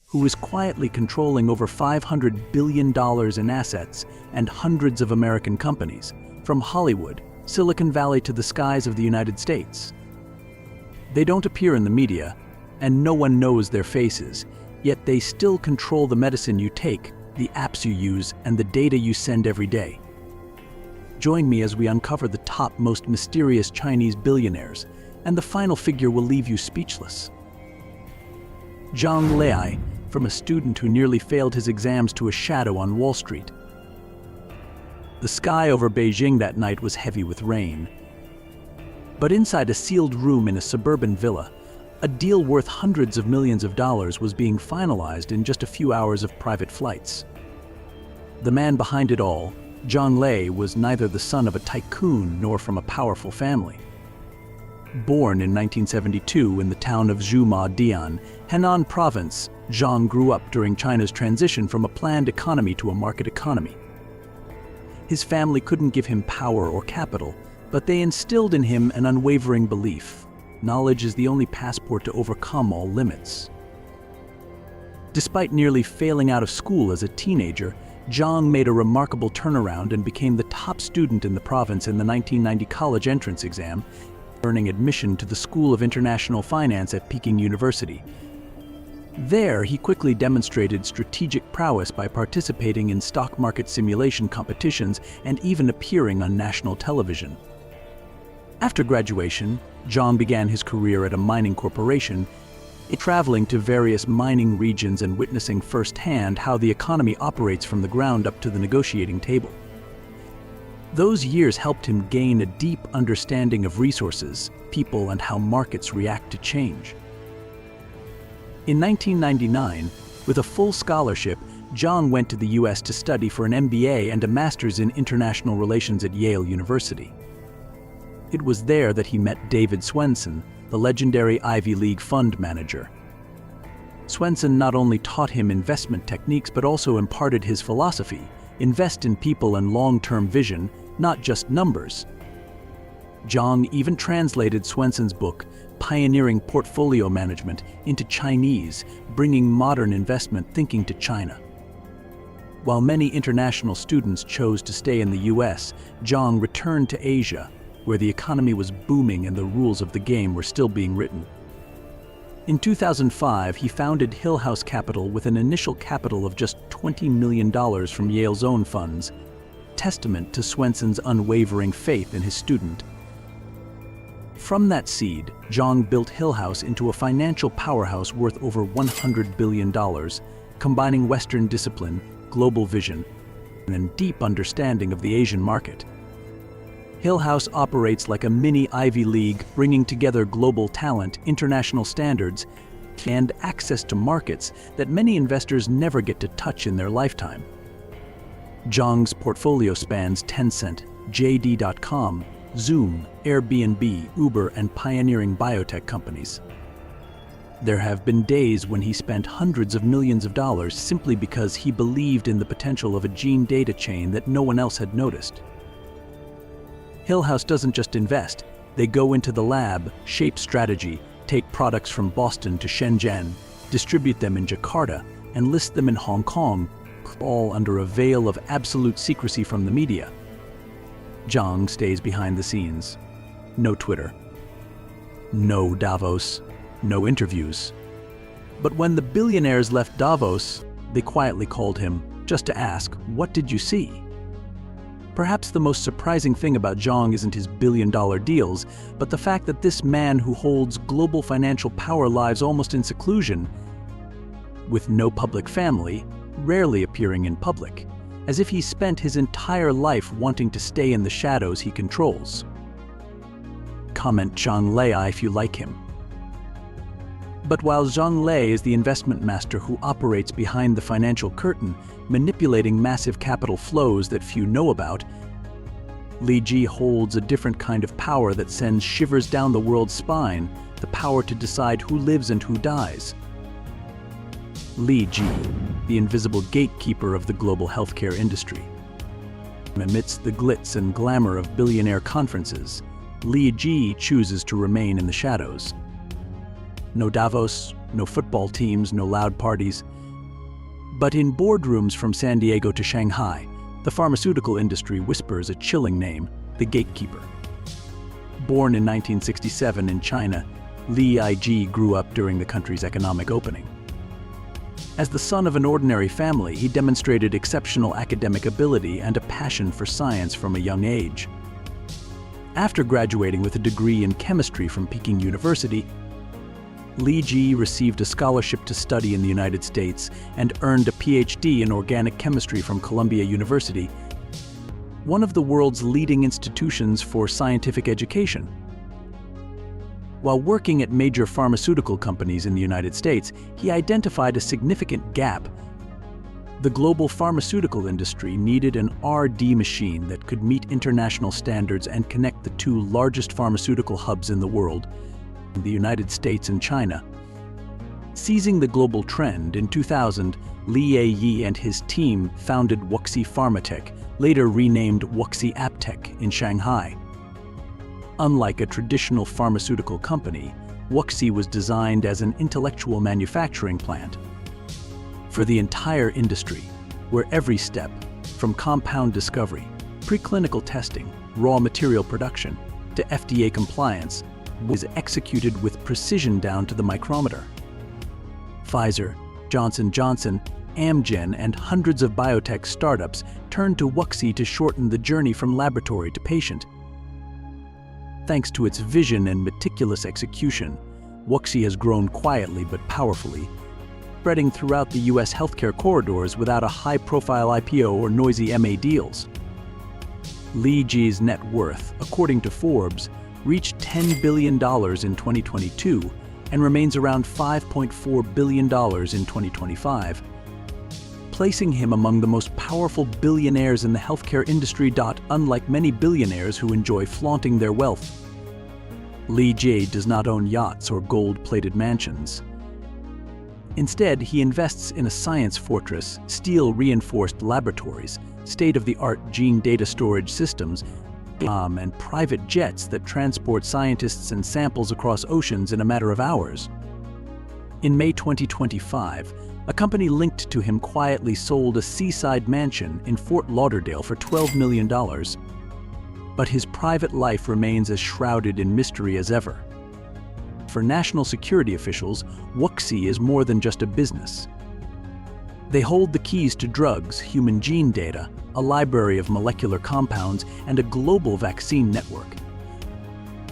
who is quietly controlling over $500 billion in assets and hundreds of American companies, from Hollywood, Silicon Valley to the skies of the United States. They don't appear in the media, and no one knows their faces, yet they still control the medicine you take, the apps you use, and the data you send every day. Join me as we uncover the top most mysterious Chinese billionaires, and the final figure will leave you speechless. Zhang Lei, from a student who nearly failed his exams to a shadow on Wall Street. The sky over Beijing that night was heavy with rain. But inside a sealed room in a suburban villa, a deal worth hundreds of millions of dollars was being finalized in just a few hours of private flights. The man behind it all, Zhang Lei, was neither the son of a tycoon nor from a powerful family. Born in 1972 in the town of Zhumadian, Henan Province, Zhang grew up during China's transition from a planned economy to a market economy. His family couldn't give him power or capital, but they instilled in him an unwavering belief: knowledge is the only passport to overcome all limits. Despite nearly failing out of school as a teenager, Zhang made a remarkable turnaround and became the top student in the province in the 1990 college entrance exam, earning admission to the School of International Finance at Peking University. There, he quickly demonstrated strategic prowess by participating in stock market simulation competitions and even appearing on national television. After graduation, Zhang began his career at a mining corporation, traveling to various mining regions and witnessing firsthand how the economy operates from the ground up to the negotiating table. Those years helped him gain a deep understanding of resources, people, and how markets react to change. In 1999, with a full scholarship, Zhang went to the US to study for an MBA and a master's in international relations at Yale University. It was there that he met David Swensen, the legendary Ivy League fund manager. Swensen not only taught him investment techniques but also imparted his philosophy: invest in people and long-term vision, not just numbers. Zhang even translated Swensen's book, Pioneering Portfolio Management, into Chinese, bringing modern investment thinking to China. While many international students chose to stay in the US, Zhang returned to Asia, where the economy was booming and the rules of the game were still being written. In 2005, he founded Hill House Capital with an initial capital of just $20 million from Yale's own funds, testament to Swensen's unwavering faith in his student. From that seed, Zhang built Hill House into a financial powerhouse worth over $100 billion, combining Western discipline, global vision, and a deep understanding of the Asian market. Hill House operates like a mini Ivy League, bringing together global talent, international standards, and access to markets that many investors never get to touch in their lifetime. Zhang's portfolio spans Tencent, JD.com, Zoom, Airbnb, Uber, and pioneering biotech companies. There have been days when he spent hundreds of millions of dollars simply because he believed in the potential of a gene data chain that no one else had noticed. Hill House doesn't just invest, they go into the lab, shape strategy, take products from Boston to Shenzhen, distribute them in Jakarta, and list them in Hong Kong, all under a veil of absolute secrecy from the media. Zhang stays behind the scenes. No Twitter. No Davos. No interviews. But when the billionaires left Davos, they quietly called him just to ask, "What did you see?" Perhaps the most surprising thing about Zhang isn't his billion-dollar deals, but the fact that this man who holds global financial power lives almost in seclusion, with no public family, rarely appearing in public, as if he spent his entire life wanting to stay in the shadows he controls. Comment Zhang Lei if you like him. But while Zhang Lei is the investment master who operates behind the financial curtain, manipulating massive capital flows that few know about, Li Ji holds a different kind of power that sends shivers down the world's spine, the power to decide who lives and who dies. Li Ji, the invisible gatekeeper of the global healthcare industry. Amidst the glitz and glamour of billionaire conferences, Li Ji chooses to remain in the shadows. No Davos, no football teams, no loud parties. But in boardrooms from San Diego to Shanghai, the pharmaceutical industry whispers a chilling name, the gatekeeper. Born in 1967 in China, Li Yiji grew up during the country's economic opening. As the son of an ordinary family, he demonstrated exceptional academic ability and a passion for science from a young age. After graduating with a degree in chemistry from Peking University, Li Yiji received a scholarship to study in the United States and earned a PhD in organic chemistry from Columbia University, one of the world's leading institutions for scientific education. While working at major pharmaceutical companies in the United States, he identified a significant gap. The global pharmaceutical industry needed an R&D machine that could meet international standards and connect the two largest pharmaceutical hubs in the world, the United States and China. Seizing the global trend, in 2000, Li Yiji and his team founded Wuxi Pharmatech, later renamed Wuxi AppTech, in Shanghai. Unlike a traditional pharmaceutical company, Wuxi was designed as an intellectual manufacturing plant for the entire industry, where every step, from compound discovery, preclinical testing, raw material production, to FDA compliance, was executed with precision down to the micrometer. Pfizer, Johnson & Johnson, Amgen, and hundreds of biotech startups turned to Wuxi to shorten the journey from laboratory to patient. Thanks to its vision and meticulous execution, Wuxi has grown quietly but powerfully, spreading throughout the US healthcare corridors without a high-profile IPO or noisy M&A deals. Li Yiji's net worth, according to Forbes, reached $10 billion in 2022 and remains around $5.4 billion in 2025, placing him among the most powerful billionaires in the healthcare industry. Unlike many billionaires who enjoy flaunting their wealth, Li Yiji does not own yachts or gold-plated mansions. Instead, he invests in a science fortress, steel-reinforced laboratories, state-of-the-art gene data storage systems, and private jets that transport scientists and samples across oceans in a matter of hours. In May 2025, a company linked to him quietly sold a seaside mansion in Fort Lauderdale for $12 million. But his private life remains as shrouded in mystery as ever. For national security officials, Wuxi is more than just a business. They hold the keys to drugs, human gene data, a library of molecular compounds, and a global vaccine network.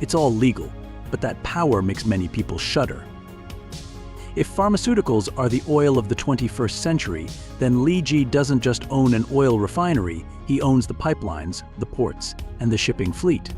It's all legal, but that power makes many people shudder. If pharmaceuticals are the oil of the 21st century, then Li Yiji doesn't just own an oil refinery, he owns the pipelines, the ports, and the shipping fleet.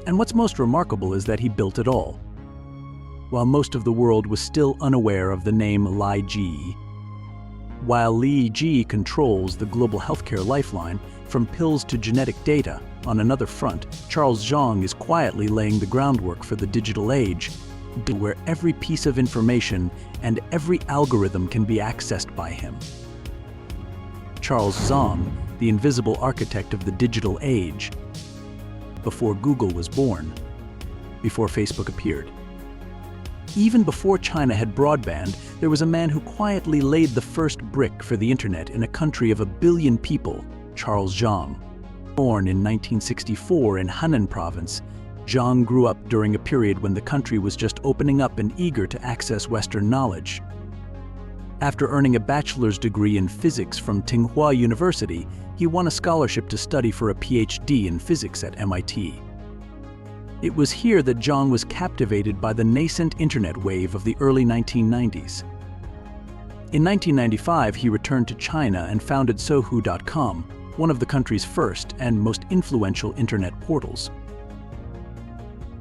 And what's most remarkable is that he built it all. While most of the world was still unaware of the name Li Yiji. While Li Yiji controls the global healthcare lifeline, from pills to genetic data, on another front, Charles Zhang is quietly laying the groundwork for the digital age, where every piece of information and every algorithm can be accessed by him. Charles Zhang, the invisible architect of the digital age, before Google was born, before Facebook appeared. Even before China had broadband, there was a man who quietly laid the first brick for the internet in a country of 1 billion people, Charles Zhang. Born in 1964 in Henan province, Zhang grew up during a period when the country was just opening up and eager to access Western knowledge. After earning a bachelor's degree in physics from Tsinghua University, he won a scholarship to study for a PhD in physics at MIT. It was here that Zhang was captivated by the nascent internet wave of the early 1990s. In 1995, he returned to China and founded Sohu.com, one of the country's first and most influential internet portals.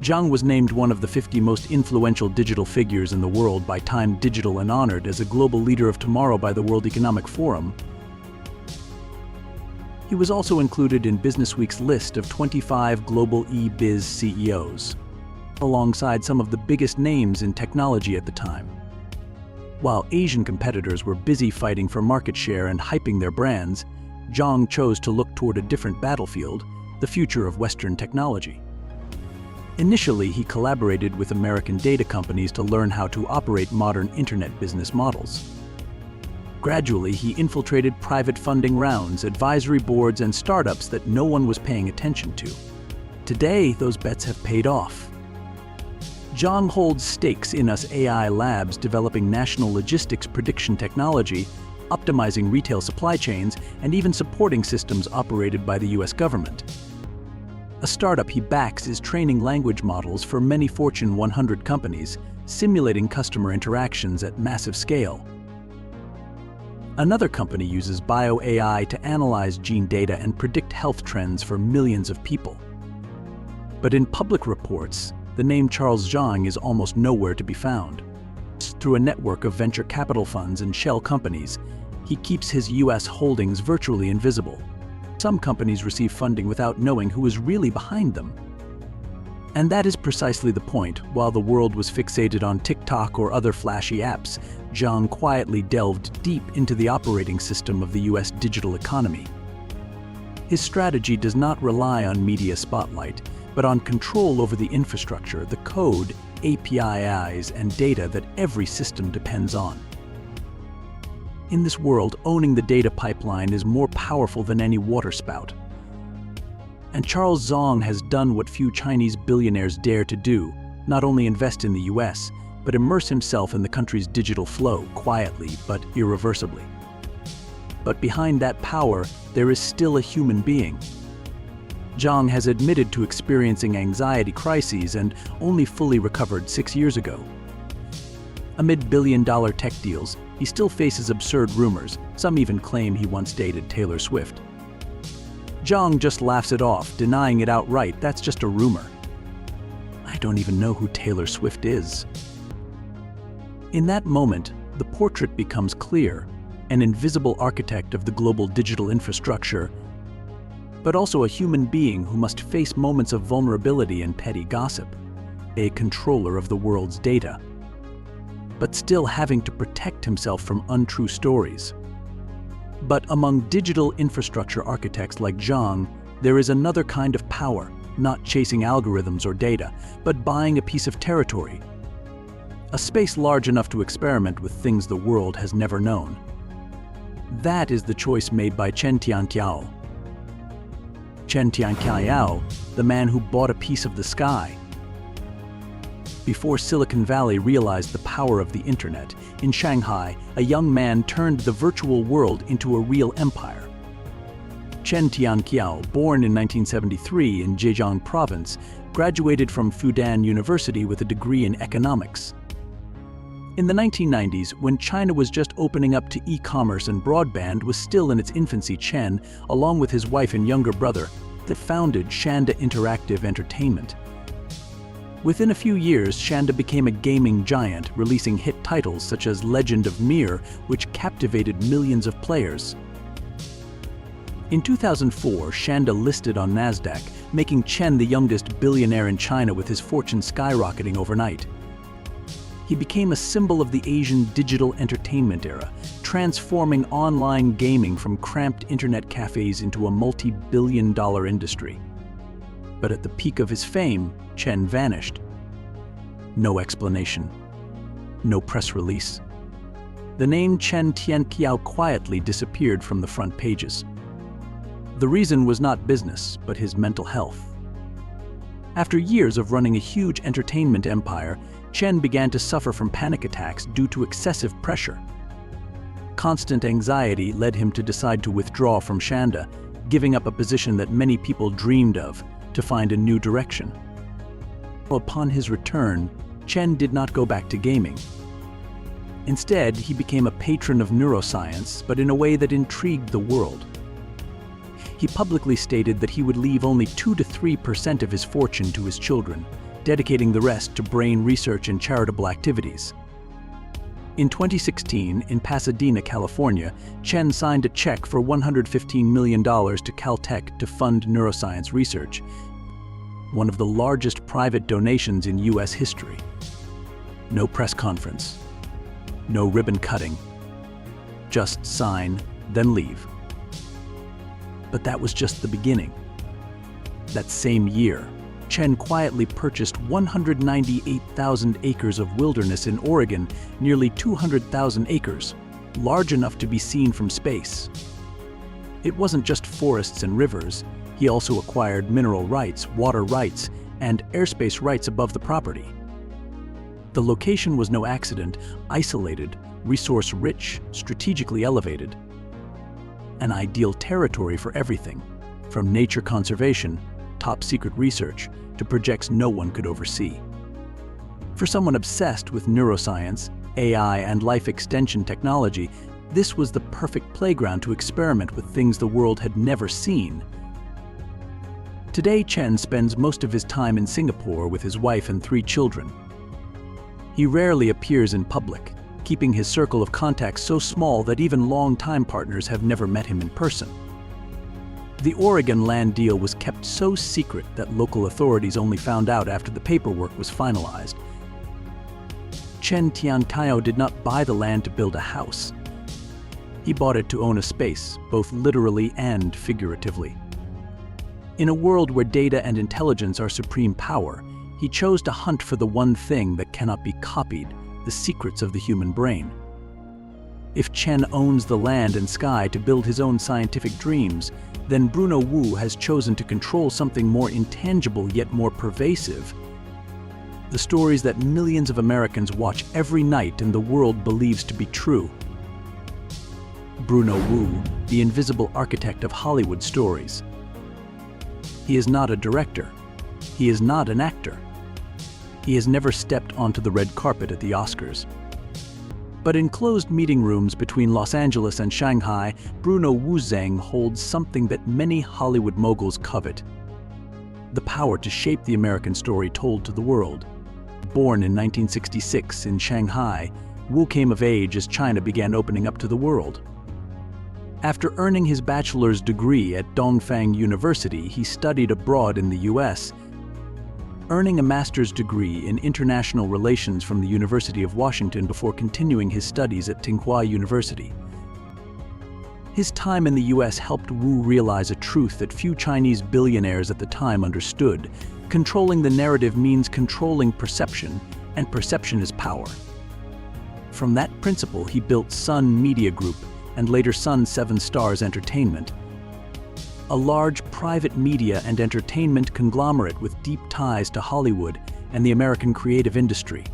Zhang was named one of the 50 most influential digital figures in the world by Time Digital and honored as a global leader of tomorrow by the World Economic Forum. He was also included in Businessweek's list of 25 global e-biz CEOs, alongside some of the biggest names in technology at the time. While Asian competitors were busy fighting for market share and hyping their brands, Zhang chose to look toward a different battlefield, the future of Western technology. Initially, he collaborated with American data companies to learn how to operate modern internet business models. Gradually, he infiltrated private funding rounds, advisory boards, and startups that no one was paying attention to. Today, those bets have paid off. Zhang holds stakes in US AI labs developing national logistics prediction technology, optimizing retail supply chains, and even supporting systems operated by the US government. A startup he backs is training language models for many Fortune 100 companies, simulating customer interactions at massive scale. Another company uses bio-AI to analyze gene data and predict health trends for millions of people. But in public reports, the name Charles Zhang is almost nowhere to be found. Through a network of venture capital funds and shell companies, he keeps his US holdings virtually invisible. Some companies receive funding without knowing who is really behind them. And that is precisely the point. While the world was fixated on TikTok or other flashy apps, Zhang quietly delved deep into the operating system of the US digital economy. His strategy does not rely on media spotlight, but on control over the infrastructure, the code, APIs, and data that every system depends on. In this world, owning the data pipeline is more powerful than any waterspout. And Charles Zhang has done what few Chinese billionaires dare to do, not only invest in the US, but immerse himself in the country's digital flow quietly but irreversibly. But behind that power, there is still a human being. Zhang has admitted to experiencing anxiety crises and only fully recovered 6 years ago. Amid billion-dollar tech deals, he still faces absurd rumors. Some even claim he once dated Taylor Swift. Zhang just laughs it off, denying it outright. That's just a rumor. I don't even know who Taylor Swift is. In that moment, the portrait becomes clear, an invisible architect of the global digital infrastructure, but also a human being who must face moments of vulnerability and petty gossip, a controller of the world's data, but still having to protect himself from untrue stories. But among digital infrastructure architects like Zhang, there is another kind of power, not chasing algorithms or data, but buying a piece of territory, a space large enough to experiment with things the world has never known. That is the choice made by Chen Tianqiao. Chen Tianqiao, the man who bought a piece of the sky. Before Silicon Valley realized the power of the internet, in Shanghai, a young man turned the virtual world into a real empire. Chen Tianqiao, born in 1973 in Zhejiang Province, graduated from Fudan University with a degree in economics. In the 1990s, when China was just opening up to e-commerce and broadband was still in its infancy, Chen, along with his wife and younger brother, founded Shanda Interactive Entertainment. Within a few years, Shanda became a gaming giant, releasing hit titles such as Legend of Mir, which captivated millions of players. In 2004, Shanda listed on Nasdaq, making Chen the youngest billionaire in China, with his fortune skyrocketing overnight. He became a symbol of the Asian digital entertainment era, transforming online gaming from cramped internet cafes into a multi-billion-dollar industry. But at the peak of his fame, Chen vanished. No explanation. No press release. The name Chen Tianqiao quietly disappeared from the front pages. The reason was not business, but his mental health. After years of running a huge entertainment empire, Chen began to suffer from panic attacks due to excessive pressure. Constant anxiety led him to decide to withdraw from Shanda, giving up a position that many people dreamed of, to find a new direction. Upon his return, Chen did not go back to gaming. Instead, he became a patron of neuroscience, but in a way that intrigued the world. He publicly stated that he would leave only 2 to 3% of his fortune to his children, dedicating the rest to brain research and charitable activities. In 2016, in Pasadena, California, Chen signed a check for $115 million to Caltech to fund neuroscience research, one of the largest private donations in US history. No press conference, no ribbon cutting, just sign, then leave. But that was just the beginning. That same year, Chen quietly purchased 198,000 acres of wilderness in Oregon, nearly 200,000 acres, large enough to be seen from space. It wasn't just forests and rivers. He also acquired mineral rights, water rights, and airspace rights above the property. The location was no accident, isolated, resource-rich, strategically elevated. An ideal territory for everything, from nature conservation, top-secret research, to projects no one could oversee. For someone obsessed with neuroscience, AI, and life extension technology, this was the perfect playground to experiment with things the world had never seen. Today, Chen spends most of his time in Singapore with his wife and 3 children. He rarely appears in public, keeping his circle of contacts so small that even long-time partners have never met him in person. The Oregon land deal was kept so secret that local authorities only found out after the paperwork was finalized. Chen Tiantao did not buy the land to build a house. He bought it to own a space, both literally and figuratively. In a world where data and intelligence are supreme power, he chose to hunt for the one thing that cannot be copied, the secrets of the human brain. If Chen owns the land and sky to build his own scientific dreams, then Bruno Wu has chosen to control something more intangible yet more pervasive. The stories that millions of Americans watch every night and the world believes to be true. Bruno Wu, the invisible architect of Hollywood stories. He is not a director. He is not an actor. He has never stepped onto the red carpet at the Oscars. But in closed meeting rooms between Los Angeles and Shanghai, Bruno Wu Zheng holds something that many Hollywood moguls covet: the power to shape the American story told to the world. Born in 1966 in Shanghai, Wu came of age as China began opening up to the world. After earning his bachelor's degree at Dongfang University, he studied abroad in the US, earning a master's degree in international relations from the University of Washington before continuing his studies at Tsinghua University. His time in the US helped Wu realize a truth that few Chinese billionaires at the time understood: controlling the narrative means controlling perception, and perception is power. From that principle, he built Sun Media Group and later Sun 7 Stars Entertainment, a large private media and entertainment conglomerate with deep ties to Hollywood and the American creative industry.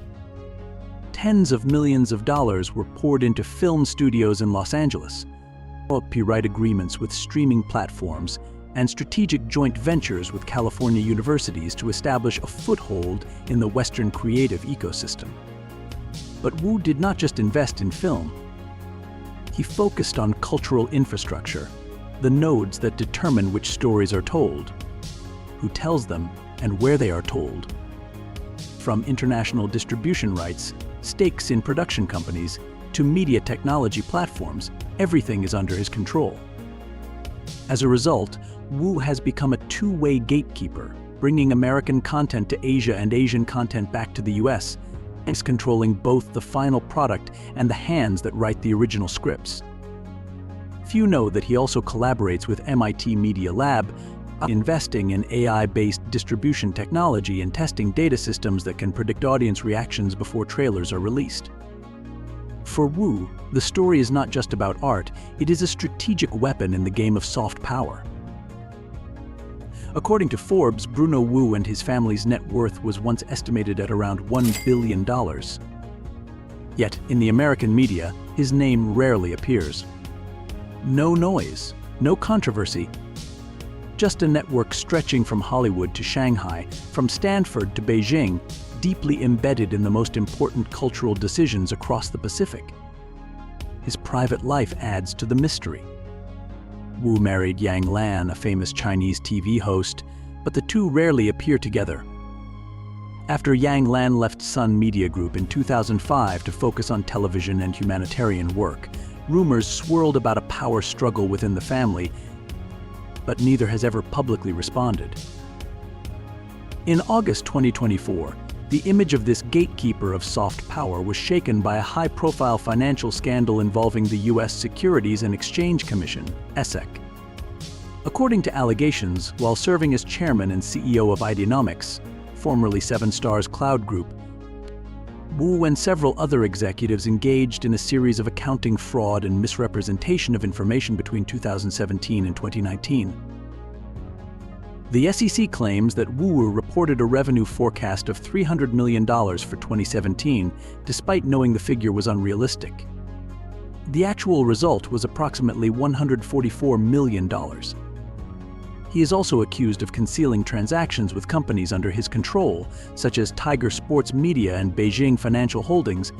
Tens of millions of dollars were poured into film studios in Los Angeles, copyright agreements with streaming platforms, and strategic joint ventures with California universities to establish a foothold in the Western creative ecosystem. But Wu did not just invest in film. He focused on cultural infrastructure, the nodes that determine which stories are told, who tells them, and where they are told. From international distribution rights, stakes in production companies, to media technology platforms, everything is under his control. As a result, Wu has become a two-way gatekeeper, bringing American content to Asia and Asian content back to the US, and controlling both the final product and the hands that write the original scripts. Few know that he also collaborates with MIT Media Lab, investing in AI-based distribution technology and testing data systems that can predict audience reactions before trailers are released. For Wu, the story is not just about art, it is a strategic weapon in the game of soft power. According to Forbes, Bruno Wu and his family's net worth was once estimated at around $1 billion. Yet, in the American media, his name rarely appears. No noise, no controversy, just a network stretching from Hollywood to Shanghai, from Stanford to Beijing, deeply embedded in the most important cultural decisions across the Pacific. His private life adds to the mystery. Wu married Yang Lan, a famous Chinese TV host, but the two rarely appear together. After Yang Lan left Sun Media Group in 2005 to focus on television and humanitarian work, rumors swirled about a power struggle within the family, but neither has ever publicly responded. In August 2024, the image of this gatekeeper of soft power was shaken by a high-profile financial scandal involving the U.S. Securities and Exchange Commission, SEC. According to allegations, while serving as chairman and CEO of Ideanomics, formerly 7 Stars Cloud Group, Wu and several other executives engaged in a series of accounting fraud and misrepresentation of information between 2017 and 2019. The SEC claims that Wu reported a revenue forecast of $300 million for 2017, despite knowing the figure was unrealistic. The actual result was approximately $144 million. He is also accused of concealing transactions with companies under his control, such as Tiger Sports Media and Beijing Financial Holdings,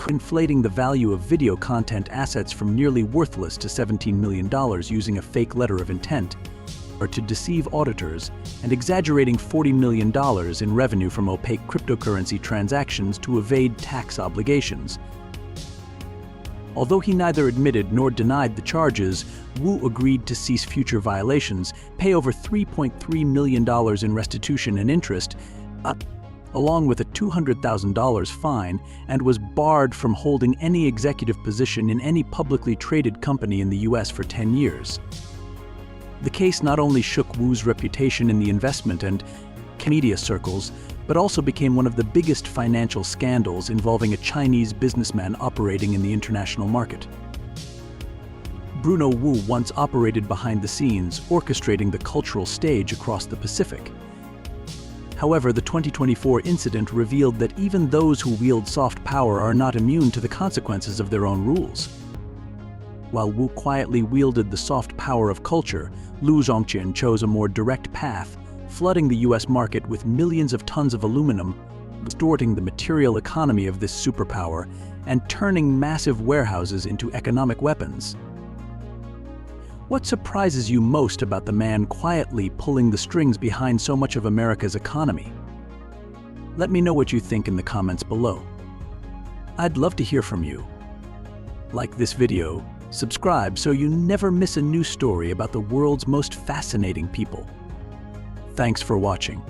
inflating the value of video content assets from nearly worthless to $17 million using a fake letter of intent, or to deceive auditors, and exaggerating $40 million in revenue from opaque cryptocurrency transactions to evade tax obligations. Although he neither admitted nor denied the charges, Wu agreed to cease future violations, pay over $3.3 million in restitution and interest, along with a $200,000 fine, and was barred from holding any executive position in any publicly traded company in the US for 10 years. The case not only shook Wu's reputation in the investment and media circles, but also became one of the biggest financial scandals involving a Chinese businessman operating in the international market. Bruno Wu once operated behind the scenes, orchestrating the cultural stage across the Pacific. However, the 2024 incident revealed that even those who wield soft power are not immune to the consequences of their own rules. While Wu quietly wielded the soft power of culture, Lu Zhongqin chose a more direct path, flooding the US market with millions of tons of aluminum, distorting the material economy of this superpower, and turning massive warehouses into economic weapons. What surprises you most about the man quietly pulling the strings behind so much of America's economy? Let me know what you think in the comments below. I'd love to hear from you. Like this video, subscribe so you never miss a new story about the world's most fascinating people. Thanks for watching.